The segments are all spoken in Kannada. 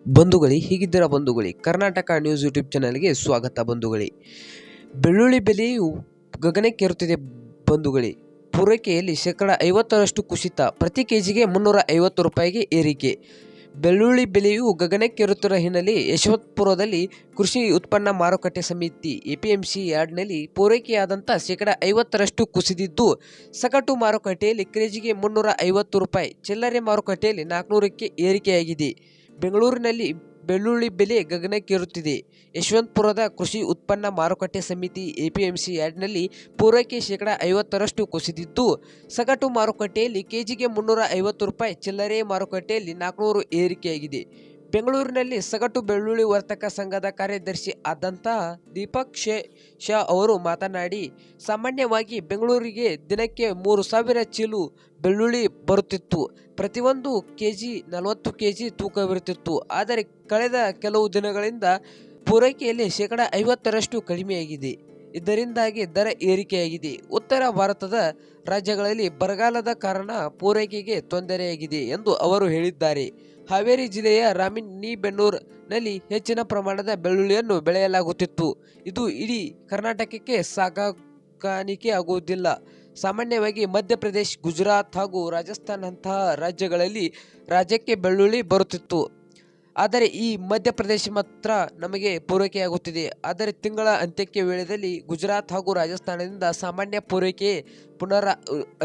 ಬಂಧುಗಳೇ, ಹೀಗಿದ್ದೀರಾ ಬಂಧುಗಳೇ? ಕರ್ನಾಟಕ ನ್ಯೂಸ್ ಯೂಟ್ಯೂಬ್ ಚಾನಲ್ಗೆ ಸ್ವಾಗತ ಬಂಧುಗಳೇ. ಬೆಳ್ಳುಳ್ಳಿ ಬೆಲೆಯು ಗಗನಕ್ಕೇರುತ್ತಿದೆ ಬಂಧುಗಳೇ. ಪೂರೈಕೆಯಲ್ಲಿ ಶೇಕಡ 50ರಷ್ಟು ಕುಸಿತ, ಪ್ರತಿ ಕೆಜಿಗೆ 350 ರೂಪಾಯಿಗೆ ಏರಿಕೆ. ಬೆಳ್ಳುಳ್ಳಿ ಬೆಲೆಯು ಗಗನಕ್ಕೇರುತ್ತಿರುವ ಹಿನ್ನೆಲೆ ಯಶವಂತಪುರದಲ್ಲಿ ಕೃಷಿ ಉತ್ಪನ್ನ ಮಾರುಕಟ್ಟೆ ಸಮಿತಿ ಎಪಿಎಂಸಿ ಯಾರ್ಡ್ನಲ್ಲಿ ಪೂರೈಕೆಯಾದಂಥ ಶೇಕಡ 50ರಷ್ಟು ಕುಸಿದಿದ್ದು, ಸಗಟು ಮಾರುಕಟ್ಟೆಯಲ್ಲಿ ಕೆಜಿಗೆ 350 ರೂಪಾಯಿ, ಚಿಲ್ಲರೆ ಮಾರುಕಟ್ಟೆಯಲ್ಲಿ 400ಕ್ಕೆ ಏರಿಕೆಯಾಗಿದೆ. ಬೆಂಗಳೂರಿನಲ್ಲಿ ಬೆಳ್ಳುಳ್ಳಿ ಬೆಲೆ ಗಗನಕ್ಕೇರುತ್ತಿದೆ. ಯಶವಂತಪುರದ ಕೃಷಿ ಉತ್ಪನ್ನ ಮಾರುಕಟ್ಟೆ ಸಮಿತಿ ಎಪಿಎಂಸಿ ಯಾರ್ಡ್ನಲ್ಲಿ ಪೂರೈಕೆ ಶೇಕಡ 50ರಷ್ಟು ಕುಸಿದಿದ್ದು, ಸಗಟು ಮಾರುಕಟ್ಟೆಯಲ್ಲಿ ಕೆಜಿಗೆ 350 ರೂಪಾಯಿ, ಚಿಲ್ಲರೆ ಮಾರುಕಟ್ಟೆಯಲ್ಲಿ 400 ಏರಿಕೆಯಾಗಿದೆ. ಬೆಂಗಳೂರಿನಲ್ಲಿ ಸಗಟು ಬೆಳ್ಳುಳ್ಳಿ ವರ್ತಕ ಸಂಘದ ಕಾರ್ಯದರ್ಶಿ ಆದಂತಹ ದೀಪಕ್ ಶಾ ಅವರು ಮಾತನಾಡಿ, ಸಾಮಾನ್ಯವಾಗಿ ಬೆಂಗಳೂರಿಗೆ ದಿನಕ್ಕೆ 3000 ಚೀಲ ಬೆಳ್ಳುಳ್ಳಿ ಬರುತ್ತಿತ್ತು. ಪ್ರತಿಯೊಂದು ಕೆಜಿ 40 ಕೆಜಿ ತೂಕವಿರುತ್ತಿತ್ತು. ಆದರೆ ಕಳೆದ ಕೆಲವು ದಿನಗಳಿಂದ ಪೂರೈಕೆಯಲ್ಲಿ ಶೇಕಡ 50ರಷ್ಟು ಕಡಿಮೆಯಾಗಿದೆ. ಇದರಿಂದಾಗಿ ದರ ಏರಿಕೆಯಾಗಿದೆ. ಉತ್ತರ ಭಾರತದ ರಾಜ್ಯಗಳಲ್ಲಿ ಬರಗಾಲದ ಕಾರಣ ಪೂರೈಕೆಗೆ ತೊಂದರೆಯಾಗಿದೆ ಎಂದು ಅವರು ಹೇಳಿದ್ದಾರೆ. ಹಾವೇರಿ ಜಿಲ್ಲೆಯ ರಾಣಿಬೆನ್ನೂರಿನಲ್ಲಿ ಹೆಚ್ಚಿನ ಪ್ರಮಾಣದ ಬೆಳ್ಳುಳ್ಳಿಯನ್ನು ಬೆಳೆಯಲಾಗುತ್ತಿತ್ತು. ಇದು ಇಡೀ ಕರ್ನಾಟಕಕ್ಕೆ ಸಾಗಾಣಿಕೆ ಆಗುವುದಿಲ್ಲ. ಸಾಮಾನ್ಯವಾಗಿ ಮಧ್ಯಪ್ರದೇಶ, ಗುಜರಾತ್ ಹಾಗೂ ರಾಜಸ್ಥಾನಂತಹ ರಾಜ್ಯಗಳಲ್ಲಿ ರಾಜ್ಯಕ್ಕೆ ಬೆಳ್ಳುಳ್ಳಿ ಬರುತ್ತಿತ್ತು. ಆದರೆ ಈ ಮಧ್ಯಪ್ರದೇಶ ಮಾತ್ರ ನಮಗೆ ಪೂರೈಕೆಯಾಗುತ್ತಿದೆ. ಆದರೆ ತಿಂಗಳ ಅಂತ್ಯಕ್ಕೆ ವೇಳೆಯಲ್ಲಿ ಗುಜರಾತ್ ಹಾಗೂ ರಾಜಸ್ಥಾನದಿಂದ ಸಾಮಾನ್ಯ ಪೂರೈಕೆ ಪುನರ್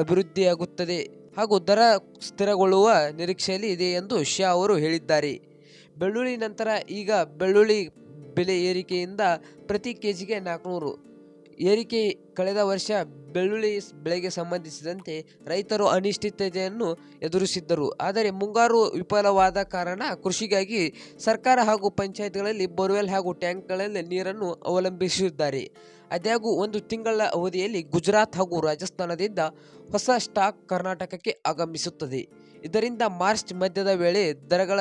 ಅಭಿವೃದ್ಧಿಯಾಗುತ್ತದೆ ಹಾಗೂ ದರ ಸ್ಥಿರಗೊಳ್ಳುವ ನಿರೀಕ್ಷೆಯಲ್ಲಿ ಇದೆ ಎಂದು ಶಾ ಅವರು ಹೇಳಿದ್ದಾರೆ. ಬೆಳ್ಳುಳ್ಳಿ ನಂತರ ಈಗ ಬೆಳ್ಳುಳ್ಳಿ ಬೆಲೆ ಏರಿಕೆಯಿಂದ ಪ್ರತಿ ಕೆಜಿಗೆ 400 ಏರಿಕೆ. ಕಳೆದ ವರ್ಷ ಬೆಳ್ಳುಳ್ಳಿ ಬೆಳೆಗೆ ಸಂಬಂಧಿಸಿದಂತೆ ರೈತರು ಅನಿಶ್ಚಿತತೆಯನ್ನು ಎದುರಿಸಿದ್ದರು. ಆದರೆ ಮುಂಗಾರು ವಿಫಲವಾದ ಕಾರಣ ಕೃಷಿಗಾಗಿ ಸರ್ಕಾರ ಹಾಗೂ ಪಂಚಾಯತ್ಗಳಲ್ಲಿ ಬೋರ್ವೆಲ್ ಹಾಗೂ ಟ್ಯಾಂಕ್ಗಳಲ್ಲಿ ನೀರನ್ನು ಅವಲಂಬಿಸಿದ್ದಾರೆ. ಆದಾಗ್ಯೂ ಒಂದು ತಿಂಗಳ ಅವಧಿಯಲ್ಲಿ ಗುಜರಾತ್ ಹಾಗೂ ರಾಜಸ್ಥಾನದಿಂದ ಹೊಸ ಸ್ಟಾಕ್ ಕರ್ನಾಟಕಕ್ಕೆ ಆಗಮಿಸುತ್ತದೆ. ಇದರಿಂದ ಮಾರ್ಚ್ ಮಧ್ಯದ ವೇಳೆ ದರಗಳ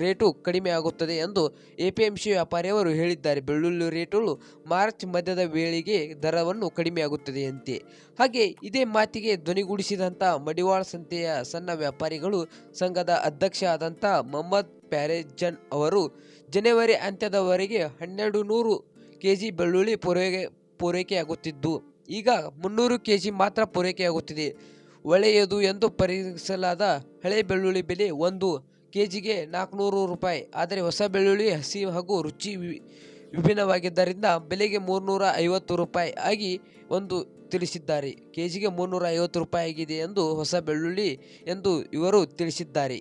ರೇಟು ಕಡಿಮೆ ಆಗುತ್ತದೆ ಎಂದು ಎಪಿಎಂಸಿ ವ್ಯಾಪಾರಿಯವರು ಹೇಳಿದ್ದಾರೆ. ಬೆಳ್ಳುಳ್ಳಿ ರೇಟುಗಳು ಮಾರ್ಚ್ ಮಧ್ಯದ ವೇಳೆಗೆ ದರವನ್ನು ಕಡಿಮೆಯಾಗುತ್ತದೆಯಂತೆ. ಹಾಗೆ ಇದೇ ಮಾತಿಗೆ ಧ್ವನಿಗೂಡಿಸಿದಂಥ ಮಡಿವಾಳ ಸಂತೆಯ ಸಣ್ಣ ವ್ಯಾಪಾರಿಗಳು ಸಂಘದ ಅಧ್ಯಕ್ಷ ಆದಂಥ ಮೊಹಮ್ಮದ್ ಪ್ಯಾರೇಜನ್ ಅವರು, ಜನವರಿ ಅಂತ್ಯದವರೆಗೆ 1200 ಕೆಜಿ ಬೆಳ್ಳುಳ್ಳಿ ಪೂರೈಕೆಯಾಗುತ್ತಿದ್ದು, ಈಗ 300 ಕೆಜಿ ಮಾತ್ರ ಪೂರೈಕೆಯಾಗುತ್ತಿದೆ. ಒಳ್ಳೆಯದು ಎಂದು ಪರಿಗಣಿಸಲಾದ ಹಳೆ ಬೆಳ್ಳುಳ್ಳಿ ಬೆಲೆ 1 ಕೆಜಿಗೆ 400 ರೂಪಾಯಿ. ಆದರೆ ಹೊಸ ಬೆಳ್ಳುಳ್ಳಿ ಹಸಿ ಹಾಗೂ ರುಚಿ ವಿಭಿನ್ನವಾಗಿದ್ದರಿಂದ ಬೆಲೆಗೆ 350 ರೂಪಾಯಿ ಆಗಿ ಎಂದು ತಿಳಿಸಿದ್ದಾರೆ. ಕೆಜಿಗೆ 350 ರೂಪಾಯಿ ಆಗಿದೆ ಎಂದು ಹೊಸ ಬೆಳ್ಳುಳ್ಳಿ ಎಂದು ಇವರು ತಿಳಿಸಿದ್ದಾರೆ.